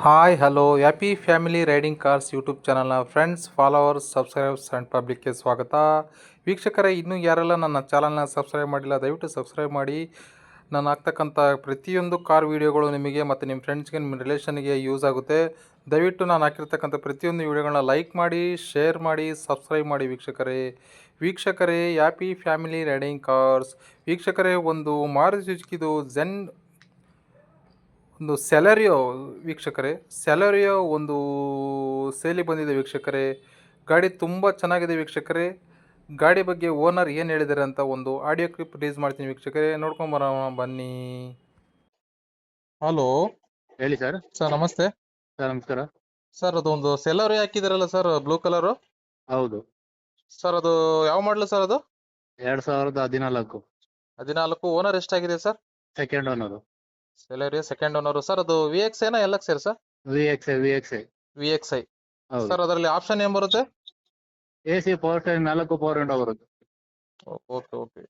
Hi hello happy family riding cars YouTube ಚಾನಲ್ನ friends followers subscribers and ಪಬ್ಲಿಕ್ಗೆ ಸ್ವಾಗತ. ವೀಕ್ಷಕರೇ, ಇನ್ನೂ ಯಾರೆಲ್ಲ ನನ್ನ ಚಾನಲ್ನ ಸಬ್ಸ್ಕ್ರೈಬ್ ಮಾಡಿಲ್ಲ ದಯವಿಟ್ಟು ಸಬ್ಸ್ಕ್ರೈಬ್ ಮಾಡಿ. ನಾನು ಹಾಕ್ತಕ್ಕಂಥ ಪ್ರತಿಯೊಂದು ಕಾರ್ ವೀಡಿಯೋಗಳು ನಿಮಗೆ ಮತ್ತು ನಿಮ್ಮ ಫ್ರೆಂಡ್ಸ್ಗೆ ನಿಮ್ಮ ರಿಲೇಷನ್ಗೆ ಯೂಸ್ ಆಗುತ್ತೆ. ದಯವಿಟ್ಟು ನಾನು ಹಾಕಿರ್ತಕ್ಕಂಥ ಪ್ರತಿಯೊಂದು ವೀಡಿಯೋಗಳನ್ನ ಲೈಕ್ ಮಾಡಿ, ಶೇರ್ ಮಾಡಿ, ಸಬ್ಸ್ಕ್ರೈಬ್ ಮಾಡಿ. ವೀಕ್ಷಕರೇ ಹ್ಯಾಪಿ ಫ್ಯಾಮಿಲಿ ರೈಡಿಂಗ್ ಕಾರ್ಸ್ ವೀಕ್ಷಕರೇ, ಒಂದು ಮಾರುತಿ ಸುಜುಕಿದು ಜೆನ್ ಒಂದು ಸೆಲೆರಿಯೋ ಒಂದು ಸೇಲಿ ಬಂದಿದೆ ವೀಕ್ಷಕರೇ. ಗಾಡಿ ತುಂಬ ಚೆನ್ನಾಗಿದೆ ವೀಕ್ಷಕರೇ. ಗಾಡಿ ಬಗ್ಗೆ ಓನರ್ ಏನು ಹೇಳಿದ್ದಾರೆ ಅಂತ ಒಂದು ಆಡಿಯೋ ಕ್ಲಿಪ್ ರಿಲೀಸ್ ಮಾಡ್ತೀನಿ ವೀಕ್ಷಕರೇ, ನೋಡ್ಕೊಂಬರೋಣ ಬನ್ನಿ. ಹಲೋ ಹೇಳಿ ಸರ್. ಸರ್ ನಮಸ್ತೆ. ಸರ್ ನಮಸ್ಕಾರ. ಸರ್ ಅದೊಂದು ಸೆಲೆರಿಯೋ ಹಾಕಿದಾರಲ್ಲ ಸರ್, ಬ್ಲೂ ಕಲರು. ಹೌದು ಸರ್ ಅದು ಯಾವ ಮಾಡಲು ಸರ್? ಅದು 2014 14. ಓನರ್ ಎಷ್ಟಾಗಿದೆ sir? Second owner. Celerio second owner. Sir ಅದು ವಿ ಎಕ್ಸ್ ಐನಾ L X sir? VXI. V X I. ಹೌದು. ಸರ್ ಅದರಲ್ಲಿ ಆಪ್ಷನ್ ಏನು ಬರುತ್ತೆ? AC power steering 4 power window ಬರುತ್ತೆ. Okay okay.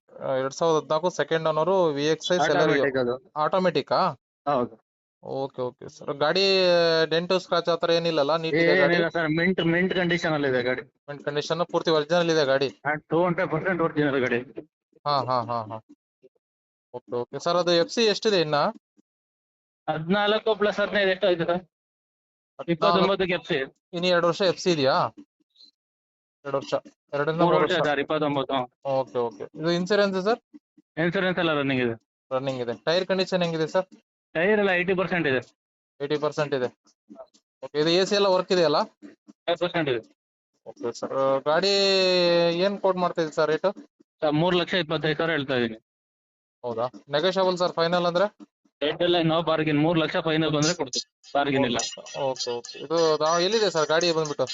2014 second owner V X I Celerio Automatic ಅದು. ಆಟೋಮೆಟಿಕಾ? ಹೌದು. Okay okay sir. ಗಾಡಿ ಡೆಂಟು ಸ್ಕ್ರಾಚ್ ಆ ಥರ ಏನಿಲ್ಲಲ್ಲ, ನೀಟ್ ಇದೆ ಗಾಡಿ? ಏನಿಲ್ಲ ಸರ್, ಮಿಂಟ್ ಕಂಡೀಷನ್ ಅಲ್ಲಿ ಇದೆ ಗಾಡಿ. ಕಂಡೀಷನ್ ಪೂರ್ತಿ ಒರಿಜಿನಲ್ ಇದೆ ಗಾಡಿ? 200% ಒರಿಜಿನಲ್ ಗಾಡಿ. ಹಾ ಹಾ ಹಾ ಹಾ. Okay okay sir. ಅದು ಎಫ್ ಸಿ ಎಷ್ಟಿದೆ ಇನ್ನ? 14 + 15 ಎಷ್ಟು ಆಯ್ತು ಸರ್? 29ಕ್ಕೆ FC. ಇನ್ನು 2 ವರ್ಷ ಎಫ್ ಸಿ ಇದೆಯಾ? 2 ವರ್ಷ, 2ರಿಂದ 3 3 ವರ್ಷ ವರ್ಷ. ಸರ್, 29. Okay okay. ಇದು ಇನ್ಸೂರೆನ್ಸ್ ಸರ್? ಇನ್ಸೂರೆನ್ಸ್ ಎಲ್ಲ ರನ್ನಿಂಗ್ ಇದೆ. ರನ್ನಿಂಗ್ ಇದೆ. ಟೈರ್ ಕಂಡೀಷನ್ ಹೆಂಗಿದೆ ಸರ್? ಟೈರ್ ಎಲ್ಲ 80% ಇದೆ. 80% ಇದೆ. ಓಕೆ. ಇದು ಎ ಸಿ ಎಲ್ಲ ವರ್ಕ್ ಇದೆಯಲ್ಲ? 5% ಇದೆ. Okay sir. ಗಾಡಿ ಏನು ಕೋಟ್ ಮಾಡ್ತಾ ಇದೆ ಸರ್ ರೇಟು? ಸರ್ 3,25,000 ಹೇಳ್ತಾ ಇದೀನಿ. ಹೌದಾ? ನೆಗೋಷಿಯಬಲ್ ಸರ್ ಫೈನಲ್ ಅಂದ್ರೆ? ರೇಟ್ ಎಲ್ಲ ನೋ ಬಾರ್ಗಿನ್. 3 ಲಕ್ಷ ಫೈನಲ್ ಬಂದ್ರೆ ಕೊಡ್ತೀವಿ, ಬಾರ್ಗಿನ್ ಇಲ್ಲ. Okay okay. ಇದು ಎಲ್ಲಿದೆ ಸರ್ ಗಾಡಿ ಬಂದ್ಬಿಟ್ಟು?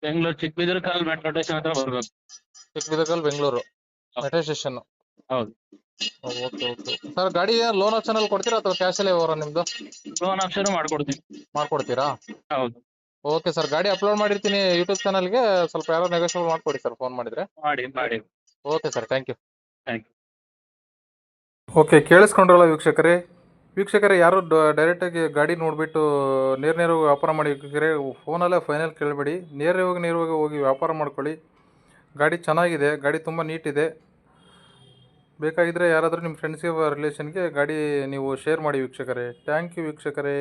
ಬೆಂಗಳೂರು ಚಿಕ್ಕಬಿದರ್ ಕಾಲ್ ಮೆಟ್ರೋ ಸ್ಟೇಷನ್ ಹತ್ರ ಬರ್ಬೇಕು. ಚಿಕ್ಕಬಿದರ್ಕಲ್ ಬೆಂಗಳೂರು ಮೆಟ್ರೋ ಸ್ಟೇಷನ್. ಹೌದು. Okay okay sir. ಗಾಡಿ ಲೋನ್ ಆಪ್ಷನ್ ಅಲ್ಲಿ ಕೊಡ್ತೀರಾ ಅಥವಾ ಕ್ಯಾಶ್ ಅಲ್ಲೇ ವ್ಯವಹಾರ ನಿಮ್ದು? ಲೋನ್ ಆಪ್ಷನ್ ಮಾಡ್ಕೊಡ್ತೀನಿ. ಮಾಡ್ಕೊಡ್ತೀರಾ? ಹೌದು. Okay sir. ಗಾಡಿ ಅಪ್ಲೋಡ್ ಮಾಡಿರ್ತೀನಿ ಯೂಟ್ಯೂಬ್ ಚಾನಲ್ಗೆ, ಸ್ವಲ್ಪ ಯಾರೋ ನೆಗೋಷಿಯಬಲ್ ಮಾಡ್ಕೊಡಿ ಸರ್ ಫೋನ್ ಮಾಡಿದ್ರೆ. ಮಾಡಿ. Okay sir, thank you. Thank you. Okay, ಕೇಳಿಸ್ಕೊಂಡ್ರಲ್ಲ ವೀಕ್ಷಕರೇ, ಯಾರು ಡೈರೆಕ್ಟಾಗಿ ಗಾಡಿ ನೋಡಿಬಿಟ್ಟು ನೇರವಾಗಿ ವ್ಯಾಪಾರ ಮಾಡಿ ವೀಕ್ಷಕರೇ. ಫೋನಲ್ಲೇ ಫೈನಲ್ ಕೇಳಬೇಡಿ, ನೇರವಾಗಿ ಹೋಗಿ ವ್ಯಾಪಾರ ಮಾಡ್ಕೊಳ್ಳಿ. ಗಾಡಿ ಚೆನ್ನಾಗಿದೆ, ಗಾಡಿ ತುಂಬ ನೀಟಿದೆ. ಬೇಕಾಗಿದ್ದರೆ ಯಾರಾದರೂ ನಿಮ್ಮ ಫ್ರೆಂಡ್ಸ್ಗೆ ರಿಲೇಷನ್ಗೆ ಗಾಡಿ ನೀವು ಶೇರ್ ಮಾಡಿ ವೀಕ್ಷಕರೇ. ಥ್ಯಾಂಕ್ ಯು ವೀಕ್ಷಕರೇ.